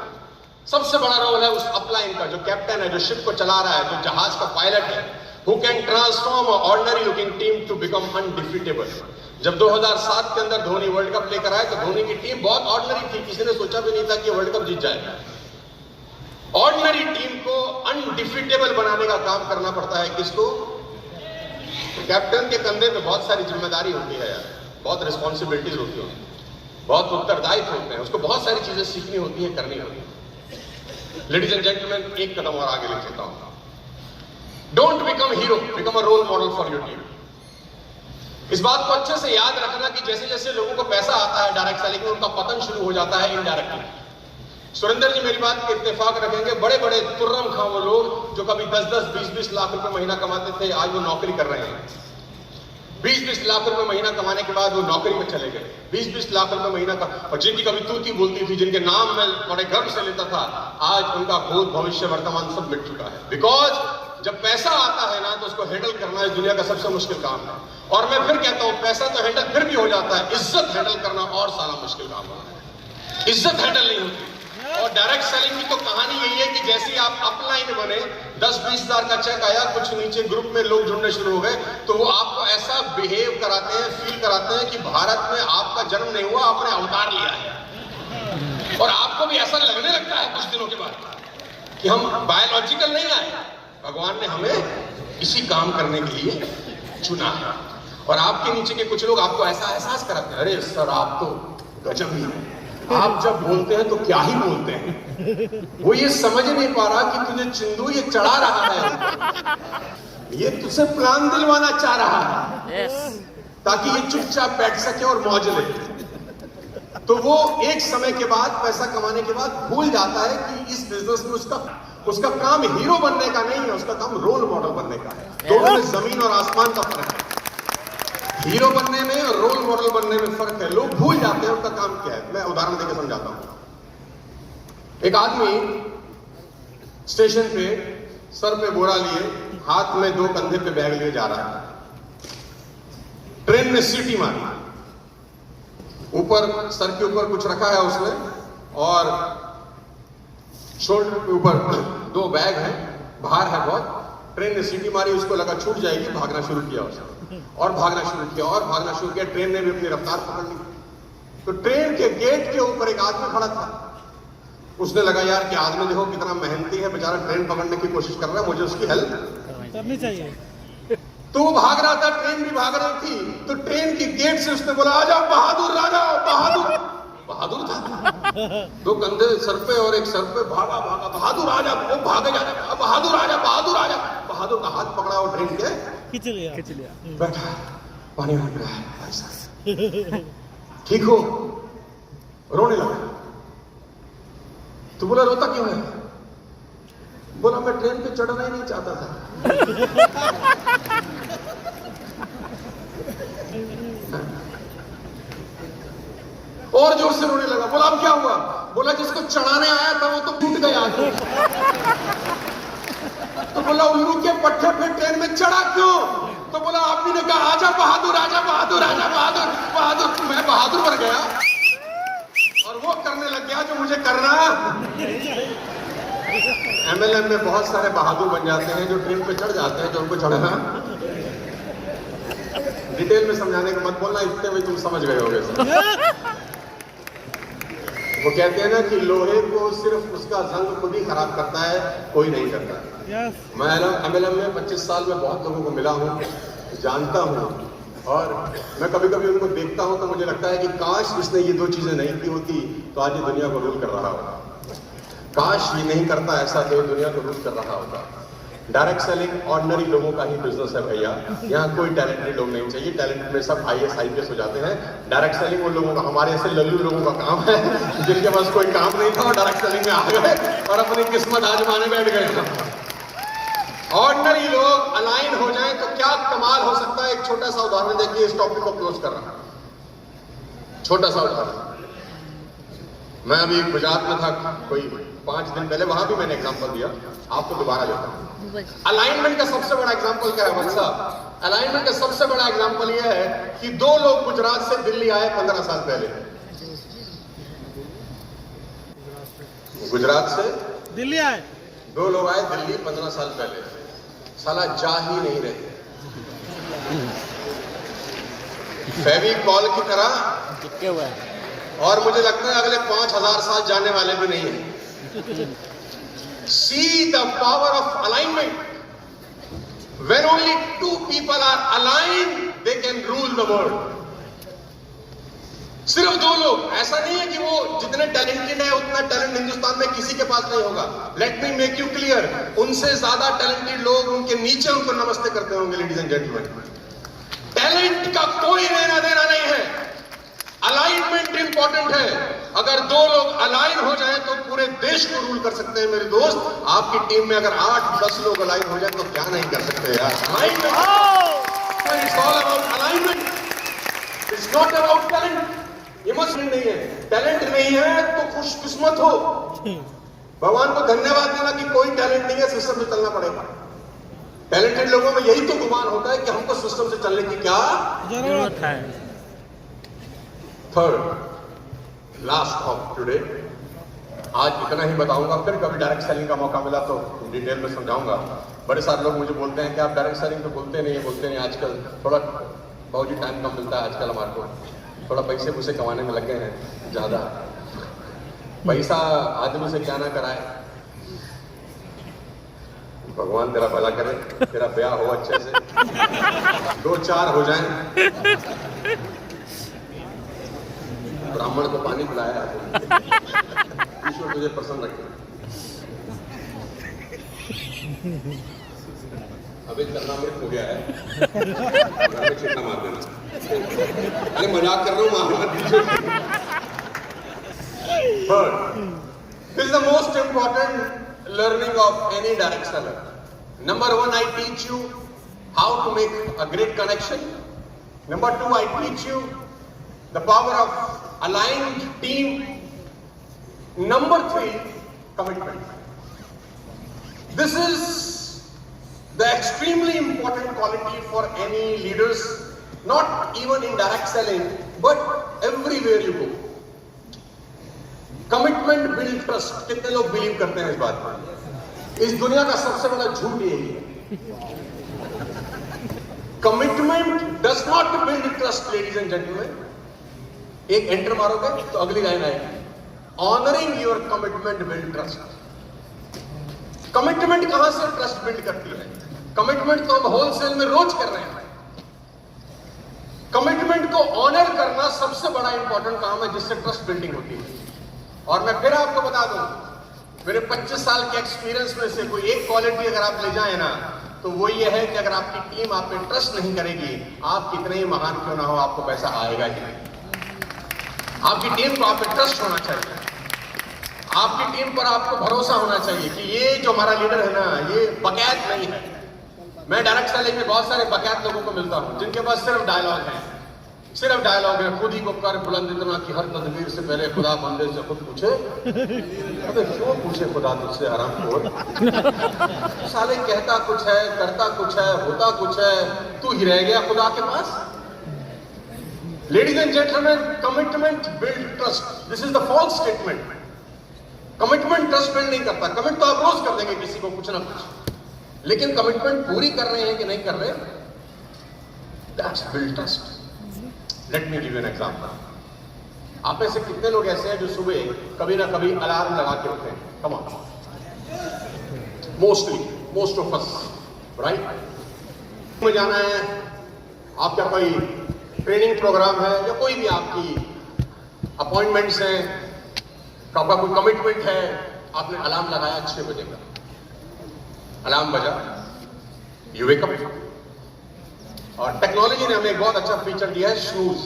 सबसे बड़ा रोल है उस अपलाइन का, जो कैप्टन है, जो शिप को चला रहा है, जो जहाज का पायलट है, who can transform an ordinary looking team to become undefeatable। जब 2007 के अंदर धोनी वर्ल्ड कप लेकर आए तो धोनी की टीम बहुत ऑर्डिनरी थी, किसी ने सोचा भी नहीं था कि वर्ल्ड कप जीत जाएगा। ऑर्डिनरी टीम को अनडिफीटेबल बनाने का काम करना पड़ता है किसको? तो कैप्टन के कंधे पे बहुत सारी जिम्मेदारी होती है यार, बहुत रिस्पॉन्सिबिलिटीज होती है, बहुत उत्तरदायित्व होते हैं, उसको बहुत सारी चीजें सीखनी होती है, करनी होती है। लेडीज एंड जेंटलमैन, एक कदम और आगे ले चलता हूं। Don't become hero, become a role model for your team. इस बात को अच्छे से याद रखना कि जैसे जैसे लोगों को पैसा आता है डायरेक्ट सेलिंग में, उनका पतन शुरू हो जाता है इनडायरेक्टली। सुरेंद्र जी मेरी बात के इत्तेफाक रखेंगे, बड़े बड़े तुर्रम खां वो लोग जो कभी 10-10, 20-20 लाख रुपए महीना कमाते थे, आज वो नौकरी कर रहे हैं। 20-20 लाख रुपए महीना कमाने के बाद वो नौकरी में चले गए। 20-20 लाख रुपए महीना का, और जिनकी कभी तूती बोलती थी, जिनके नाम मैं बड़े गर्व से लेता था, आज उनका भूत भविष्य वर्तमान सब मिट चुका है। बिकॉज जब पैसा आता है ना तो उसको हैंडल करना इस दुनिया का सबसे मुश्किल काम है। और मैं फिर कहता हूं, पैसा तो हैंडल फिर भी हो जाता है, इज्जत हैंडल करना और सारा मुश्किल काम है। इज्जत हैंडल नहीं होती। और डायरेक्ट सेलिंग की तो कहानी यही है कि जैसे ही आप अपलाइन बने, 10-20 हजार का चेक आया, कुछ नीचे ग्रुप में लोग जुड़ने शुरू हो गए, तो वो आपको ऐसा बिहेव कराते हैं, फील कराते हैं कि भारत में आपका जन्म नहीं हुआ, आपने अवतार लिया है। और आपको भी ऐसा लगने लगता है कुछ दिनों के बाद कि हम बायोलॉजिकल नहीं आए, भगवान ने हमें इसी काम करने के लिए चुना है। और आपके नीचे के कुछ लोग आपको ऐसा एहसास कराते हैं, अरे सर आप तो गजब ही हैं, आप जब बोलते हैं तो क्या ही बोलते हैं। वो ये समझ नहीं पा रहा कि तुझे चिंदू ये चढ़ा रहा है, ये तुझसे प्लान दिलवाना चाह रहा है ताकि ये चुपचाप बैठ सके और मौज ले। तो वो एक समय के बाद, पैसा कमाने के बाद भूल जाता है कि इस बिजनेस में उसका काम हीरो बनने का नहीं है, उसका काम रोल मॉडल बनने का है। दोनों में जमीन और आसमान का फर्क है। हीरो बनने में और रोल मॉडल बनने में फर्क है। लोग भूल जाते हैं उनका काम क्या है। मैं उदाहरण देकर समझाता हूं। एक आदमी स्टेशन पे सर पे बोरा लिए, हाथ में 2 कंधे पे बैग लिए जा रहा है। ट्रेन ने सीटी मारी, ऊपर सर के ऊपर कुछ रखा है उसने और शोल्डर के ऊपर 2 बैग हैं, भार है बहुत। ट्रेन ने सीटी मारी, उसको लगा छूट जाएगी, भागना शुरू किया उसने और भागना शुरू किया और भागना शुरू किया। ट्रेन ने भी अपनी रफ्तार पकड़ ली। तो ट्रेन के गेट के ऊपर एक आदमी खड़ा था। उसने लगा यार कि आदमी देखो कितना मेहनती है, बेचारा ट्रेन पकड़ने की कोशिश कर रहा है, मुझे उसकी हेल्प करनी चाहिए। तो वो भाग रहा था, ट्रेन भी भाग रही थी। तो ट्रेन के गेट से उसने बोला, आजा बहादुर राजा, बहादुर। बहादुर था, 2 कंधे सर पे और एक सर पे, भागा भागा, बहादुर आजा। वो भागे जा रहा, बहादुर आजा, बहादुर आजा। बहादुर का हाथ पकड़ा और ट्रेन के खींच लिया। बैठा, पानी मांग रहा है भाई साहब, ठीक हो? रोने लगा। तो बोला रोता क्यों है? बोला मैं ट्रेन पे चढ़ना ही नहीं चाहता था। और जोर से रोने लगा। बोला अब क्या हुआ? बोला जिसको चढ़ाने आया था वो तो टूट गया। तो बोला उल्लू के पट्टे पे ट्रेन में चढ़ा क्यों? तो बोला आदमी ने कहा आजा बहादुर, आजा बहादुर, आजा बहादुर, बहादुर। मैं बहादुर बन गया और वो करने लग गया जो मुझे करना। एमएलएम में बहुत सारे बहादुर बन जाते हैं जो ट्रेन पे चढ़ जाते हैं, जो उनको चढ़ना। डिटेल में समझाने को मत बोलना, इतने में तुम समझ गए होगे। वो कहते हैं ना कि लोहे को सिर्फ उसका जंग खुद ही खराब करता है, कोई नहीं करता। मैं एमएलएम में 25 साल में बहुत लोगों को मिला हूँ, जानता हूँ, और मैं कभी कभी उनको देखता हूँ तो मुझे लगता है कि काश इसने ये 2 चीजें नहीं की होती तो आज ये दुनिया को रूल कर रहा होता। काश ये नहीं करता ऐसा तो ये दुनिया को रूल कर रहा होता। डायरेक्ट सेलिंग ऑर्डिनरी लोगों का ही बिजनेस है भैया। यहाँ कोई टैलेंटेड लोग नहीं चाहिए। टैलेंट में सब IAS IPS हो जाते हैं। डायरेक्ट सेलिंग उन लोगों का, हमारे ऐसे लल्लू लोगों का काम है जिनके पास कोई काम नहीं था और डायरेक्ट सेलिंग में आ गए और अपनी किस्मत आजमाने बैठ गए। ऑर्डिनरी लोग अलाइन हो जाएं तो क्या कमाल हो सकता है। एक छोटा सा उदाहरण देखिए, इस टॉपिक को क्लोज कर रहा हूं। छोटा सा उदाहरण, मैं अभी गुजरात में था कोई 5 दिन पहले, वहां भी मैंने एग्जांपल दिया, आपको दोबारा देता हूं। अलाइनमेंट का सबसे बड़ा एग्जांपल क्या है वत्सा? अलाइनमेंट का सबसे बड़ा एग्जांपल यह है कि 2 लोग गुजरात से दिल्ली आए 15 साल पहले। गुजरात से दिल्ली आए 2 लोग आए दिल्ली 15 साल पहले। साला जा ही नहीं रहे, फेविकॉल की तरह चिपके हुए हैं, और मुझे लगता है अगले 5000 साल जाने वाले भी नहीं है। See the power of alignment. When only 2 people are aligned, they can rule the world. सिर्फ 2 लोग, ऐसा नहीं है कि वो जितने टैलेंटेड है उतना टैलेंट हिंदुस्तान में किसी के पास नहीं होगा। Let me make you clear, उनसे ज्यादा टैलेंटेड लोग उनके नीचे उनको नमस्ते करते होंगे। लेडीज एंड जेंटलमैन, टैलेंट का कोई लेना देना नहीं है, अलाइनमेंट इंपॉर्टेंट है। अगर 2 लोग अलाइन हो जाएं तो पूरे देश को रूल कर सकते हैं। मेरे दोस्त, आपकी टीम में अगर 8-10 लोग अलाइन हो जाएं तो क्या नहीं कर सकते यार। Alignment, it's all about alignment, it's not about talent. Emotion नहीं है, टैलेंट नहीं है तो खुशकिस्मत हो। भगवान को धन्यवाद देना कि कोई टैलेंट नहीं है, सिस्टम से चलना पड़ेगा। टैलेंटेड लोगों में यही तो गुमान होता है कि हमको सिस्टम से चलने की क्या जरूरत है। थर्ड लास्ट ऑफ टुडे, आज इतना ही बताऊंगा, फिर कभी डायरेक्ट सेलिंग का मौका मिला तो डिटेल में समझाऊंगा। बड़े सारे लोग मुझे बोलते हैं कि आप डायरेक्ट सेलिंग तो बोलते नहीं। आजकल थोड़ा बहुत ही टाइम कम मिलता है आजकल हमारे को, थोड़ा पैसे कमाने में लग गए हैं ज्यादा। पैसा आदमी से क्या ना कराए। भगवान तेरा भला करे, तेरा ब्याह हो अच्छे से, 2-4 हो जाएं। ब्राह्मण को पानी पिलाया, ईश्वर तुझे प्रसन्न रखे। अभी चरणामृत हो गया है, छिटका मार देना। अरे मजाक कर रहा हूँ, मार दीजिए। Third, this is the most important learning of any direct seller. Number 1, I teach you how to make a great connection. Number 2, I teach you the power of aligned team. Number 3, commitment. This is the extremely important quality for any leaders, not even in direct selling, but everywhere you go. Commitment build trust. कितने लोग believe करते हैं इस बात पर? इस दुनिया का सबसे बड़ा झूठ यही है। Commitment does not build trust ladies and gentleman. एक एंटर मारोगे तो अगली लाइन आएगी, honouring your commitment build trust. Commitment कहां से ट्रस्ट बिल्ड करती है? कमिटमेंट तो हम होलसेल में रोज कर रहे हैं। कमिटमेंट को ऑनर करना सबसे बड़ा इंपॉर्टेंट काम है, जिससे ट्रस्ट बिल्डिंग होती है। और मैं फिर आपको बता दूं, मेरे 25 साल के एक्सपीरियंस में से कोई एक क्वालिटी अगर आप ले जाए ना, तो वो ये है कि अगर आपकी टीम आप पे ट्रस्ट नहीं करेगी, आप कितने ही महान क्यों ना हो, आपको पैसा आएगा ही नहीं। आपकी टीम को आप पे ट्रस्ट होना चाहिए, आपकी टीम पर आपको भरोसा होना चाहिए कि ये जो हमारा लीडर है ना, ये बकैत नहीं है। मैं डायरेक्ट सेलिंग में बहुत सारे बकैत लोगों को मिलता हूं, जिनके पास सिर्फ डायलॉग है, सिर्फ डायलॉग है। खुद ही को कर बुलंद इतना कि हर तदबीर से पहले खुदा बंदे से खुद पूछे। अबे क्यों पूछे खुदा तुझसे हरामखोर? साले कहता कुछ है, करता कुछ है, होता कुछ है, तू ही रह गया खुदा के पास। Ladies and gentleman, commitment build trust. This is the false statement. Commitment trust build नहीं करता। कमिट तो आप रोज कर देंगे किसी को कुछ ना कुछ, लेकिन कमिटमेंट पूरी कर रहे हैं कि नहीं कर रहे, that's build trust. Let me give you an example. आप में से कितने लोग ऐसे हैं जो सुबह कभी ना कभी अलार्म लगा के उठते हैं? Come on, most of us, right? में जाना है, आपका कोई ट्रेनिंग प्रोग्राम है या कोई भी आपकी अपॉइंटमेंट्स हैं, आपका कोई कमिटमेंट है, आपने अलार्म लगाया 6 बजे का, अलार्म बजा, यू वेक अप। और टेक्नोलॉजी ने हमें एक बहुत अच्छा फीचर दिया है, snooze.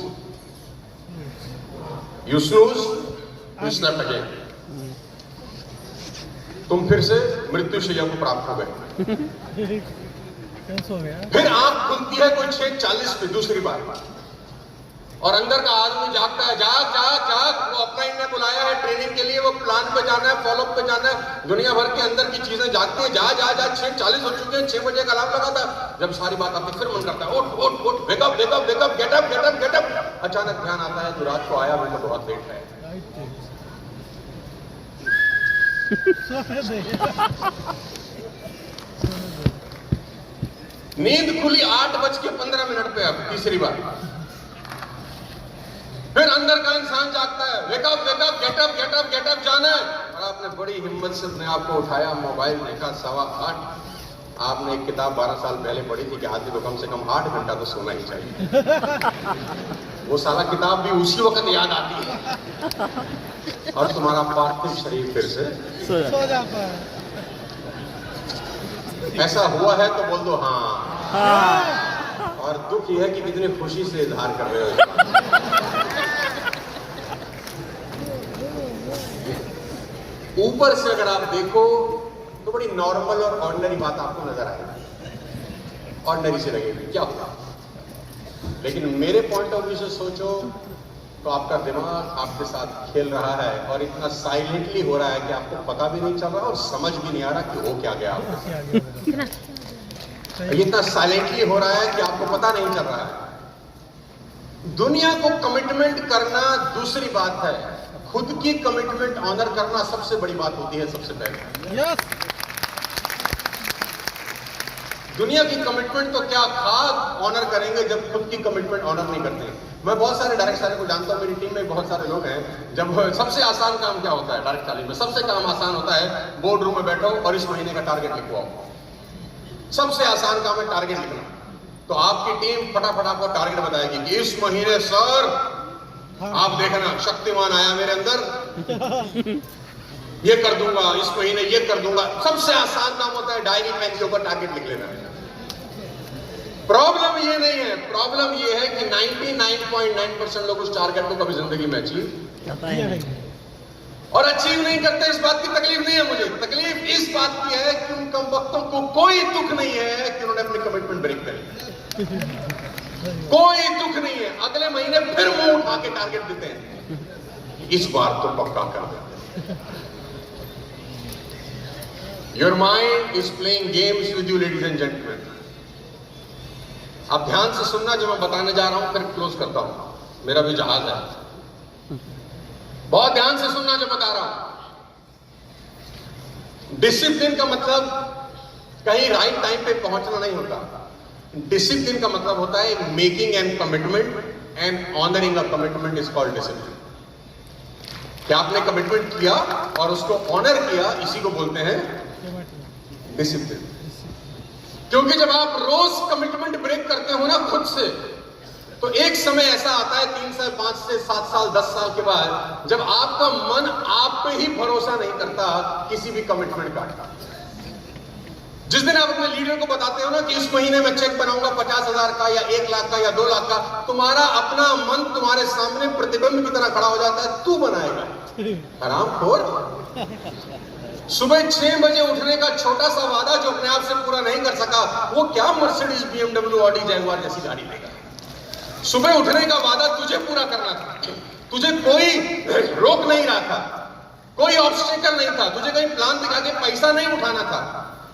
You snooze, you snap again. तुम फिर से मृत्यु शैया को प्राप्त हो गए। फिर आंख खुलती है कोई 6:40 पे दूसरी बार, और अंदर का आदमी जागता है, जाग जाग जाग। वो अपना ही ने बुलाया है ट्रेनिंग के लिए, वो प्लान पे जाना है, फॉलोअप पे जाना है, दुनिया भर के अंदर की चीजें जागती है। जा जा जा 6:40 हो चुके हैं, 6 बजे का अलार्म लगा था। जब सारी बात आती है फिर मन करता है उठ उठ उठ, wake up wake up wake up, getup getup getup. अचानक ध्यान आता है जो रात को आया वो तो बहुत लेट है। नींद खुली 8:15 पे, अब तीसरी बार फिर अंदर का इंसान जागता है, wake up wake up, getup getup getup, जाना है। और आपने बड़ी हिम्मत से अपने आप को उठाया, मोबाइल देखा 8:15। आपने एक किताब 12 साल पहले पढ़ी थी कि आदमी को कम से कम 8 घंटा तो सोना ही चाहिए। वो साला किताब भी उसी वक्त याद आती है और तुम्हारा पार्थिव शरीर फिर से सो जाता है। ऐसा हुआ है तो बोल दो हाँ। और दुख यह है कि कितनी खुशी से इजहार कर रहे हो। ऊपर से अगर आप देखो तो बड़ी नॉर्मल और ऑर्डिनरी बात आपको नजर आएगी, ऑर्डिनरी से लगेगी क्या होगा, लेकिन मेरे पॉइंट ऑफ व्यू से सोचो तो आपका दिमाग आपके साथ खेल रहा है और इतना साइलेंटली हो रहा है कि आपको पता भी नहीं चल रहा और समझ भी नहीं आ रहा कि हो क्या गया आपको। इतना साइलेंटली हो रहा है कि आपको पता नहीं चल रहा है। दुनिया को कमिटमेंट करना दूसरी बात है, खुद की कमिटमेंट ऑनर करना सबसे बड़ी बात होती है। सबसे पहले दुनिया की कमिटमेंट तो क्या खास ऑनर करेंगे जब खुद की कमिटमेंट ऑनर नहीं करते। मैं बहुत सारे डायरेक्ट सेलर को जानता हूं, मेरी टीम में बहुत सारे लोग हैं। जब सबसे आसान काम क्या होता है डायरेक्ट सेलिंग में? सबसे काम आसान होता है बोर्ड रूम में बैठो और इस महीने का टारगेट लिखवाओ। सबसे आसान काम है टारगेट लिखना। तो आपकी टीम फटाफट आपको टारगेट बताएगी कि इस महीने सर आप देखना शक्तिमान आया मेरे अंदर, ये कर दूंगा, इस महीने ये कर दूंगा। सबसे आसान काम होता है डायरी पेन के ऊपर टारगेट लिख लेना। प्रॉब्लम ये नहीं है, प्रॉब्लम ये है कि 99.9% लोग उस टारगेट को कभी जिंदगी में अचीव और अचीव नहीं करते। इस बात की तकलीफ नहीं है मुझे, तकलीफ इस बात की है कि उन कम वक्तों को कोई दुख नहीं है कि उन्होंने अपनी कमिटमेंट ब्रेक करी। कोई दुख नहीं है, अगले महीने फिर मुंह उठा के टारगेट देते हैं, इस बार तो पक्का कर देते हैं। Your mind is playing games with you ladies and gentleman. आप ध्यान से सुनना जो मैं बताने जा रहा हूं, फिर क्लोज करता हूं, मेरा भी जहाज है। बहुत ध्यान से सुनना जो बता रहा हूं। डिसिप्लिन का मतलब कहीं राइट टाइम पे पहुंचना नहीं होता। डिसिप्लिन का मतलब होता है making an commitment and honouring a commitment is called discipline. क्या आपने कमिटमेंट किया और उसको ऑनर किया, इसी को बोलते हैं डिसिप्लिन। क्योंकि जब आप रोज कमिटमेंट ब्रेक करते हो ना खुद से, तो एक समय ऐसा आता है 3 से 5 से 7 साल 10 साल के बाद, जब आपका मन आप पे ही भरोसा नहीं करता किसी भी कमिटमेंट का। जिस दिन आप अपने लीडर को बताते हो ना कि इस महीने में चेक बनाऊंगा 50,000 का या 1 लाख का या 2 लाख का, तुम्हारा अपना मन तुम्हारे सामने प्रतिबिंब की तरह खड़ा हो जाता है, तू बनाएगा हरामखोर। सुबह 6 बजे उठने का छोटा सा वादा जो अपने आप से पूरा नहीं कर सका, वो क्या मर्सिडीज, BMW, ऑडी, जैगुआर जैसी गाड़ी देगा। सुबह उठने का वादा तुझे पूरा करना था, तुझे कोई रोक नहीं रहा था, कोई ऑब्स्टेकल नहीं था, तुझे कहीं प्लान दिखा के पैसा नहीं उठाना था,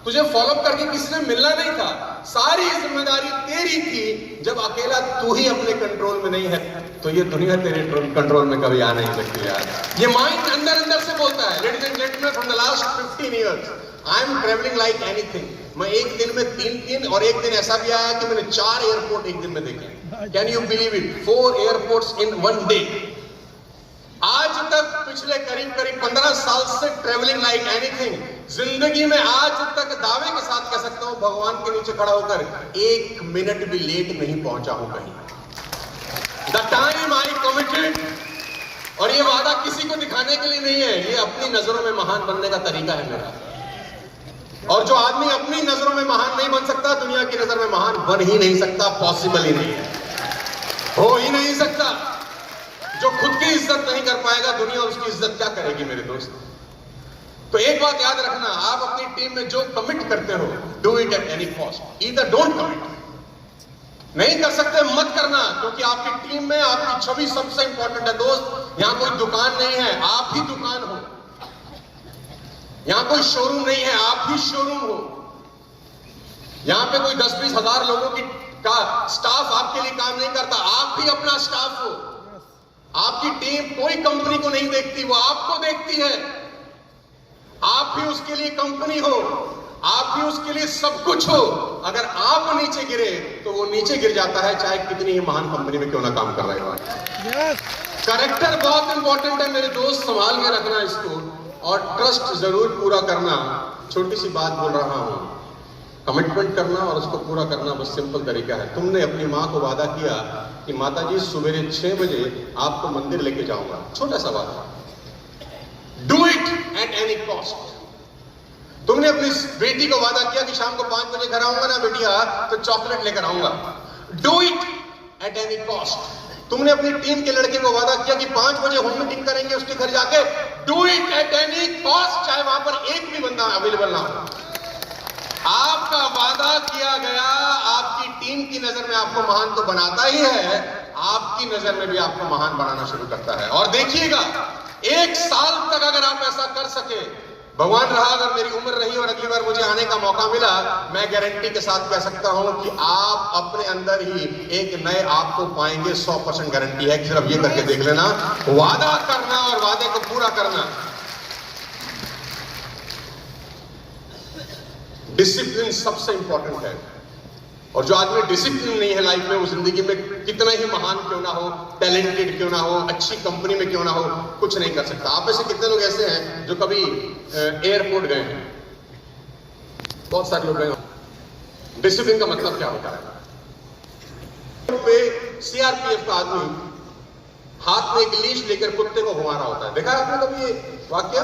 तुझे फॉलोअप करके किसी से मिलना नहीं था। सारी जिम्मेदारी तेरी थी। जब अकेला तू ही अपने कंट्रोल में नहीं है तो ये दुनिया तेरे कंट्रोल में कभी आ नहीं सकती यार। ये माइंड अंदर अंदर से बोलता है। Ladies and gentleman, from the last 15 years I am travelling like anything. मैं एक दिन में 3 और एक दिन ऐसा भी आया कि मैंने 4 एयरपोर्ट एक दिन में देखे। Can you believe it? 4 airports in 1 day. आज तक पिछले करीब 15 साल से ट्रेवलिंग लाइक एनीथिंग। जिंदगी में आज तक दावे के साथ कह सकता हूं, भगवान के नीचे खड़ा होकर 1 मिनट भी लेट नहीं पहुंचा हूं कहीं। The time I committed. और ये वादा किसी को दिखाने के लिए नहीं है, ये अपनी नजरों में महान बनने का तरीका है मेरा। और जो आदमी अपनी नजरों में महान नहीं बन सकता, दुनिया की नजर में महान बन ही नहीं सकता, पॉसिबल ही नहीं है, हो ही नहीं सकता। जो खुद की इज्जत नहीं कर पाएगा, दुनिया उसकी इज्जत क्या करेगी मेरे दोस्त। तो एक बात याद रखना, आप अपनी टीम में जो कमिट करते हो, do it at any cost. Either don't commit, नहीं कर सकते मत करना, क्योंकि आपकी टीम में आपकी छवि सबसे इंपॉर्टेंट है दोस्त। यहां कोई दुकान नहीं है, आप ही दुकान हो। यहां कोई शोरूम नहीं है, आप ही शोरूम हो। यहां पे कोई 10-20 हजार लोगों का स्टाफ आपके लिए काम नहीं करता, आप ही अपना स्टाफ हो। आपकी टीम कोई कंपनी को नहीं देखती, वो आपको देखती है। आप भी उसके लिए कंपनी हो, आप भी उसके लिए सब कुछ हो। अगर आप नीचे गिरे तो वो नीचे गिर जाता है, चाहे कितनी ही महान कंपनी में क्यों ना काम कर रहे हो। कैरेक्टर बहुत इंपॉर्टेंट है मेरे दोस्त, संभाल के रखना इसको, और ट्रस्ट जरूर पूरा करना। छोटी सी बात बोल रहा हूं, कमिटमेंट करना और उसको पूरा करना बस सिंपल तरीका है। तुमने अपनी माँ को वादा किया कि माता जी सवेरे 6 बजे आपको मंदिर लेके जाऊंगा, छोटा सा वादा। Do it at any cost. तुमने अपनी बेटी को वादा किया कि शाम को 5 बजे घर आऊंगा ना बेटिया, तो चॉकलेट लेकर आऊंगा। Do it at any cost. तुमने अपनी टीम के लड़के को वादा किया कि 5 बजे होम मीटिंग करेंगे उसके घर जाके। Do it at any cost, चाहे वहां पर एक भी बंदा अवेलेबल ना हो। आपका वादा किया गया आपकी टीम की नजर में आपको महान तो बनाता ही है, आपकी नजर में भी आपको महान बनाना शुरू करता है। और देखिएगा, 1 साल तक अगर आप ऐसा कर सके, भगवान रहा अगर मेरी उम्र रही और अगली बार मुझे आने का मौका मिला, मैं गारंटी के साथ कह सकता हूं कि आप अपने अंदर ही एक नए आप को पाएंगे। 100% गारंटी है कि सिर्फ ये करके देख लेना। वादा करना और वादे को पूरा करना। डिसिप्लिन सबसे इंपॉर्टेंट है। और जो आदमी डिसिप्लिन नहीं है लाइफ में, वो जिंदगी में कितना ही महान क्यों ना हो, टैलेंटेड क्यों ना हो, अच्छी कंपनी में क्यों ना हो, कुछ नहीं कर सकता। आप में से कितने लोग ऐसे हैं जो कभी एयरपोर्ट गए हैं? बहुत सारे लोग गए। डिसिप्लिन का मतलब क्या होता है? पे सीआरपीएफ का आदमी हाथ में एक लीश लेकर कुत्ते को घुमा रहा होता है। देखा है आपने कभी ये वाक्य?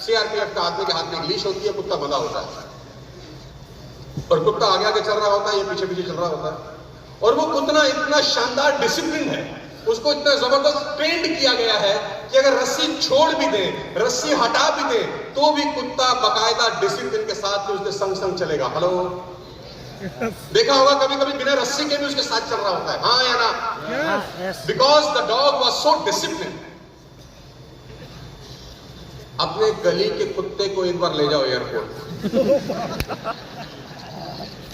सीआरपीएफ का आदमी के हाथ में एक लीश होती है, कुत्ता बंधा होता है और कुत्ता आगे आगे चल रहा होता है, ये पीछे पीछे चल रहा होता है। और वो कुत्ता इतना शानदार डिसिप्लिन है, उसको इतना जबरदस्त ट्रेंड किया गया है कि अगर रस्सी छोड़ भी दे, रस्सी हटा भी दे, तो भी कुत्ता बकायदा डिसिप्लिन के साथ उसके संग संग चलेगा। हेलो, देखा होगा कभी कभी बिना रस्सी के भी उसके साथ चल रहा होता है, हाँ या ना? Because the dog was so discipline. अपने गली के कुत्ते को एक बार ले जाओ एयरपोर्ट,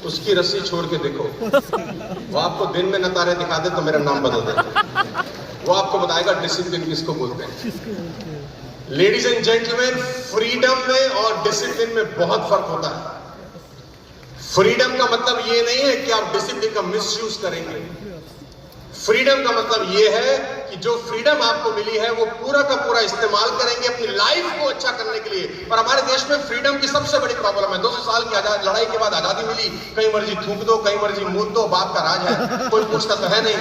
उसकी रस्सी छोड़ के देखो, वो आपको दिन में नतारे दिखा दे तो मेरा नाम बदल दे, वो आपको बताएगा डिसिप्लिन किसको बोलते हैं। लेडीज एंड जेंटलमैन, फ्रीडम में और डिसिप्लिन में बहुत फर्क होता है। फ्रीडम का मतलब ये नहीं है कि आप डिसिप्लिन का मिसयूज करेंगे। फ्रीडम का मतलब ये है कि जो फ्रीडम आपको मिली है वो पूरा का पूरा इस्तेमाल करेंगे अपनी लाइफ को अच्छा करने के लिए। पर हमारे देश में फ्रीडम की सबसे बड़ी प्रॉब्लम है। 200 साल की लड़ाई के बाद आजादी मिली, कहीं मर्जी थूक दो, कहीं मर्जी मूत दो, बाप का राज है, कोई पूछता तो है नहीं।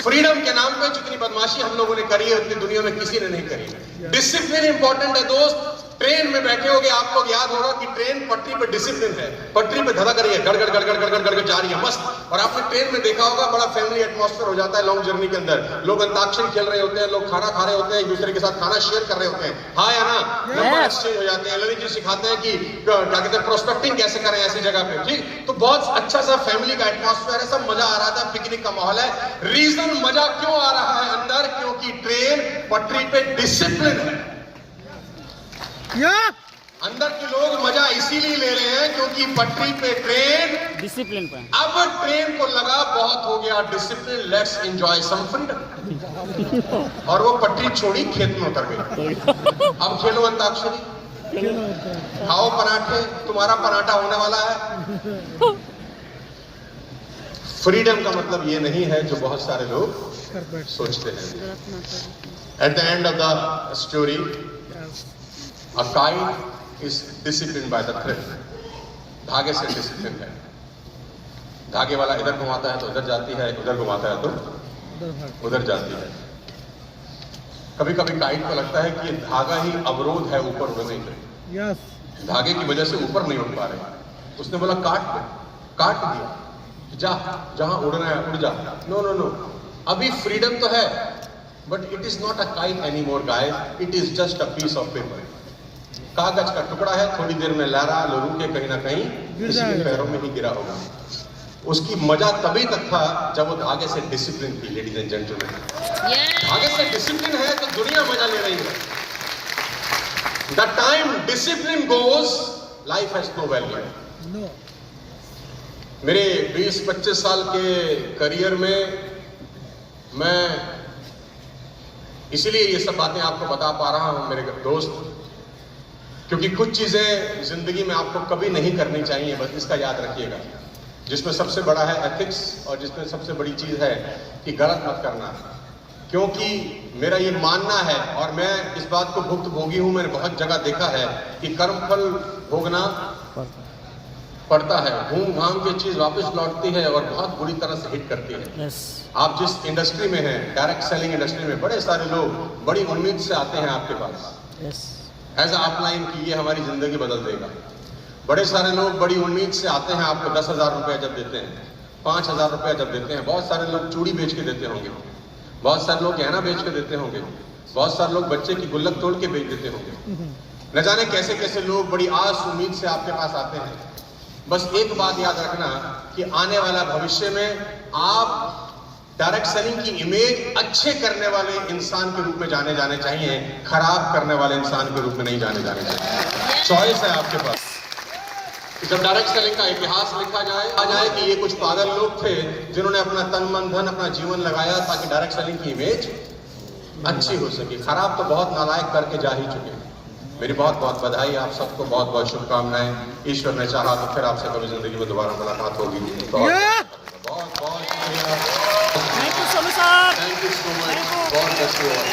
फ्रीडम के नाम पे जितनी बदमाशी हम लोगों ने करी है उतनी दुनिया में किसी ने नहीं करी। डिसिप्लिन इंपॉर्टेंट है दोस्त। ट्रेन में बैठे होगे, आप लोग याद होगा कि ट्रेन पटरी पे डिसिप्लिन है, पटरी पे धड़क रही है, गड़गड़ गड़गड़ गड़गड़ गड़गड़ जा रही है, मस्त। और आपने ट्रेन में देखा होगा बड़ा फैमिली एटमॉस्फेयर हो जाता है लॉन्ग जर्नी के अंदर। लोग अंताक्षरी खेल रहे होते हैं, लोग खाना खा रहे होते हैं, एक दूसरे के साथ खाना शेयर कर रहे होते हैं, हाँ या ना? नंबर एक्सचेंज हो जाते हैं। ललित जी सिखाते हैं कि क्या कहते हैं प्रोस्पेक्टिंग कैसे करें ऐसी जगह पे, ठीक? तो बहुत अच्छा सा फैमिली का एटमॉस्फेयर है, सब मजा आ रहा था, पिकनिक का माहौल है। रीजन मजा क्यों आ रहा है अंदर? क्योंकि ट्रेन पटरी पे डिसिप्लिन है। अंदर के लोग मजा इसीलिए ले रहे हैं क्योंकि पटरी पे ट्रेन डिसिप्लिन पे। अब ट्रेन को लगा बहुत हो गया discipline, let's enjoy some freedom, और वो पटरी छोड़ी, खेत में उतर गई। अब खेलो अंताक्षरी, खाओ पराठे, तुम्हारा पराठा होने वाला है। फ्रीडम का मतलब ये नहीं है जो बहुत सारे लोग सोचते हैं। At the end of the story, a kite is disciplined by the thread. धागे से डिसिप्लिन है। धागे वाला इधर घुमाता है तो उधर जाती है, उधर घुमाता है तो उधर जाती है। कभी कभी काइट को लगता है कि ये धागा ही अवरोध है ऊपर उड़ने के, धागे की वजह से ऊपर नहीं उड़ पा रहे। उसने बोला काट दिया, जा जहां उड़ना है उड़ जा। नो नो नो, अभी फ्रीडम तो है, but it is not a kite any more guys, it is just a piece of paper. कागज का टुकड़ा है, थोड़ी देर में लहरा लोगों के कहीं ना कहीं किसी के पैरों में ही गिरा होगा। उसकी मजा तभी तक था जब वो धागे से डिसिप्लिन थी। लेडीज एंड जेंटलमैन, धागे से डिसिप्लिन है तो दुनिया मजा ले रही है। The time discipline goes, life has no value. मेरे 20-25 साल के करियर में मैं इसीलिए ये सब बातें आपको बता पा रहा हूं मेरे दोस्त, क्योंकि कुछ चीजें जिंदगी में आपको कभी नहीं करनी चाहिए, बस इसका याद रखिएगा। जिसमें सबसे बड़ा है एथिक्स, और जिसमें सबसे बड़ी चीज है कि गलत मत करना। क्योंकि मेरा ये मानना है, और मैं इस बात को भुक्तभोगी हूं, मैंने बहुत जगह देखा है कि कर्मफल भोगना पड़ता है, घूम घाम के चीज वापस लौटती है और बहुत बुरी तरह से हिट करती है। आप जिस इंडस्ट्री में हैं, डायरेक्ट सेलिंग इंडस्ट्री में, बड़े सारे लोग बड़ी उम्मीद से आते हैं आपके पास, ऐसा अपलाइन कि ये हमारी जिंदगी बदल देगा। बड़े सारे लोग बड़ी उम्मीद से आते हैं, आपको 10,000 रुपया जब देते हैं, 5,000 रुपया जब देते हैं, बहुत सारे लोग चूड़ी बेच के देते होंगे, बहुत सारे लोग गहना बेच के देते होंगे, बहुत सारे लोग बच्चे की गुल्लक तोड़ के बेच देते होंगे। न जाने कैसे कैसे लोग बड़ी आस उम्मीद से आपके पास आते हैं। बस एक बात याद रखना कि आने वाला भविष्य में आप डायरेक्ट सेलिंग की इमेज अच्छे करने वाले इंसान के रूप में जाने चाहिए, खराब करने वाले इंसान के रूप में नहीं जाने चाहिए। चॉइस है आपके पास। जब डायरेक्ट सेलिंग का इतिहास लिखा जाए कि ये कुछ पागल लोग थे जिन्होंने अपना तन मन धन अपना जीवन लगाया ताकि डायरेक्ट सेलिंग की इमेज अच्छी हो सके। खराब तो बहुत नालायक करके जा ही चुके हैं। मेरी बहुत बहुत बधाई, आप सबको बहुत बहुत शुभकामनाएं। ईश्वर ने चाहा तो फिर आपसे कभी जिंदगी में दोबारा मुलाकात होगी। बहुत बहुत शुक्रिया। Thank you so much sir. Thank you so much. God bless you all.